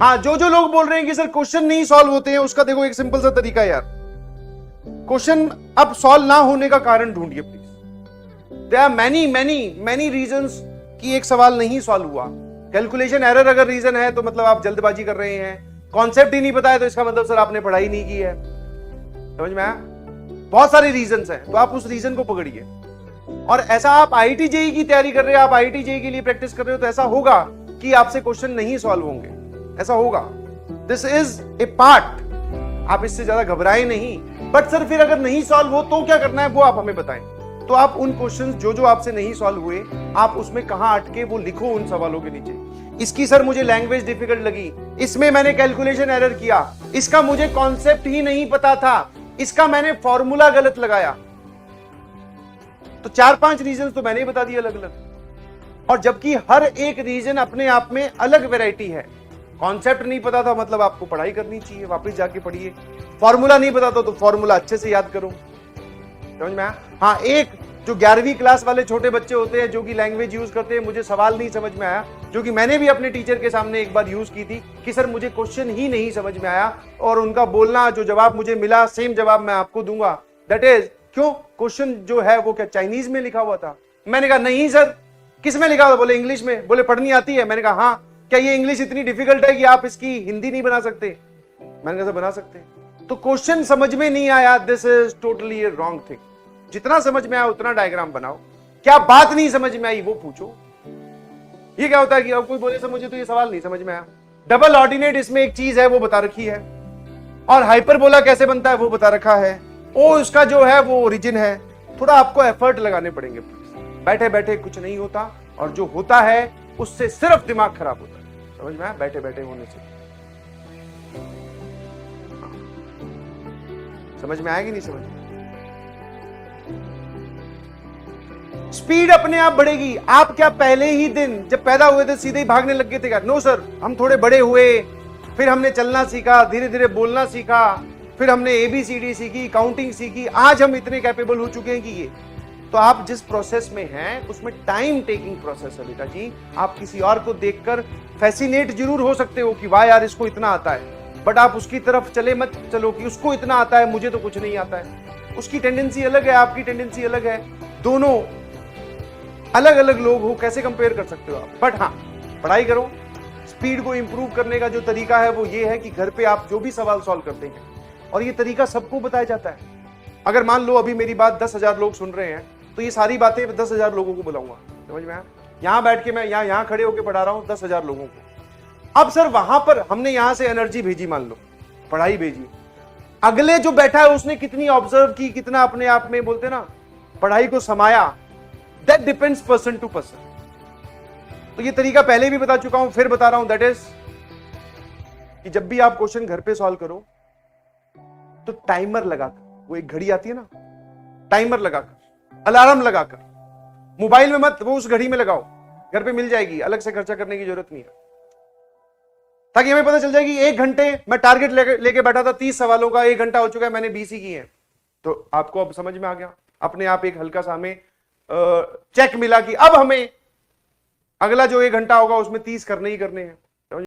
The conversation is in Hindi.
हाँ, जो जो लोग बोल रहे हैं कि सर क्वेश्चन नहीं सॉल्व होते हैं, उसका देखो एक सिंपल सा तरीका है यार। क्वेश्चन अब सॉल्व ना होने का कारण ढूंढिए please. There are many many many reasons कि एक सवाल नहीं सॉल्व हुआ। कैलकुलेशन एरर अगर रीजन है तो मतलब आप जल्दबाजी कर रहे हैं। कॉन्सेप्ट ही नहीं पता है तो इसका मतलब सर आपने पढ़ाई नहीं की है। समझ में आया? बहुत सारे रीजंस हैं, तो आप उस रीजन को पकड़िए। और ऐसा आप आईआईटी जेईई की तैयारी कर रहे हैं, आप आईआईटी जेईई के लिए प्रैक्टिस कर रहे हो, तो ऐसा होगा कि आपसे क्वेश्चन नहीं सॉल्व होंगे, ऐसा होगा। दिस इज ए पार्ट, आप इससे ज्यादा घबराए नहीं। बट सर फिर अगर नहीं सॉल्व हो तो क्या करना है, वो आप हमें बताएं। तो आप उन क्वेश्चंस जो जो आपसे नहीं सॉल्व हुए, आप उसमें कहां अटके वो लिखो उन सवालों के नीचे। इसकी सर मुझे लैंग्वेज डिफिकल्ट लगी, इसमें मैंने कैलकुलेशन एरर किया, इसका मुझे कॉन्सेप्ट ही नहीं पता था, इसका मैंने फॉर्मूला गलत लगाया। तो 4-5 रीजन तो मैंने ही बता दिए अलग अलग। और जबकि हर एक रीजन अपने आप में अलग वैरायटी है। कॉन्सेप्ट नहीं पता था मतलब आपको पढ़ाई करनी चाहिए, वापस जाके पढ़िए। फॉर्मूला नहीं पता था तो फॉर्मूला अच्छे से याद करो। समझ में आया? हाँ, एक जो 11वीं क्लास वाले छोटे बच्चे होते हैं जो कि लैंग्वेज यूज करते हैं, मुझे सवाल नहीं समझ में आया, जो कि मैंने भी अपने टीचर के सामने एक बार यूज की थी कि सर मुझे क्वेश्चन ही नहीं समझ में आया, और उनका बोलना जो जवाब मुझे मिला सेम जवाब मैं आपको दूंगा। दैट इज क्यों? क्वेश्चन जो है वो क्या चाइनीज में लिखा हुआ था? मैंने कहा नहीं सर, किस में लिखा हुआ? बोले इंग्लिश में। बोले पढ़नी आती है? मैंने कहा हाँ। क्या ये इंग्लिश इतनी डिफिकल्ट है कि आप इसकी हिंदी नहीं बना सकते? मैंने कहा सर बना सकते। तो क्वेश्चन समझ में नहीं आया, this is totally wrong thing. जितना समझ में आया उतना डायग्राम बनाओ। क्या बात नहीं समझ में आई वो पूछो। ये क्या होता है कि अब कोई बोले सर मुझे तो ये सवाल नहीं समझ में आया। डबल ऑर्डिनेट इसमें एक चीज है वो बता रखी है, और हाइपरबोला कैसे बनता है वो बता रखा है, ओ उसका जो है वो ओरिजिन है। थोड़ा आपको एफर्ट लगाने पड़ेंगे। बैठे बैठे कुछ नहीं होता, और जो होता है उससे सिर्फ दिमाग खराब होता है। समझ में आया? बैठे बैठे होने से समझ में आएगी नहीं समझ में? स्पीड अपने आप बढ़ेगी। आप क्या पहले ही दिन जब पैदा हुए थे सीधे ही भागने लग गए थे क्या? नो सर, हम थोड़े बड़े हुए, फिर हमने चलना सीखा, धीरे धीरे बोलना सीखा, फिर हमने ABCD सीखी, काउंटिंग सीखी, आज हम इतने कैपेबल हो चुके हैं कि ये। तो आप जिस प्रोसेस में हैं उसमें टाइम टेकिंग प्रोसेस है बेटा जी। आप किसी और को देखकर फैसिनेट जरूर हो सकते हो कि वाह यार इसको इतना आता है, बट आप उसकी तरफ चले मत चलो कि उसको इतना आता है मुझे तो कुछ नहीं आता है। उसकी टेंडेंसी अलग है, आपकी टेंडेंसी अलग है, दोनों अलग अलग लोग हो, कैसे कंपेयर कर सकते हो आप? बट हाँ, पढ़ाई करो। स्पीड को इंप्रूव करने का जो तरीका है वो ये है कि घर पे आप जो भी सवाल सॉल्व करते हैं, और ये तरीका सबको बताया जाता है। अगर मान लो अभी मेरी बात 10,000 लोग सुन रहे हैं, तो ये सारी बातें 10,000 लोगों को बुलाऊंगा। समझ में आया? यहां बैठ के मैं यहां खड़े होकर पढ़ा रहा हूं 10,000 लोगों को। अब सर वहां पर हमने यहां से एनर्जी भेजी, मान लो पढ़ाई भेजी, अगले जो बैठा है उसने कितनी ऑब्जर्व की, कितना अपने आप में बोलते ना पढ़ाई को समाया, that depends person to person. तो ये तरीका पहले भी बता चुका हूं, फिर बता रहा हूं, दैट इज कि जब भी आप क्वेश्चन घर पे सॉल्व करो तो टाइमर लगाकर, वो एक घड़ी आती है ना, टाइमर लगाकर, अलार्म लगाकर, मोबाइल में मत, वो उस घड़ी में लगाओ, घर पे मिल जाएगी, अलग से खर्चा करने की जरूरत नहीं है। ताकि हमें पता चल जाएगी 1 घंटे मैं टारगेट लेके बैठा था 30 सवालों का, 1 घंटा हो चुका है, मैंने 20 ही किए हैं। तो आपको अब समझ में आ गया, अपने आप एक हल्का सा हमें चेक मिला कि अब हमें अगला जो 1 घंटा होगा उसमें 30 करने ही करने हैं।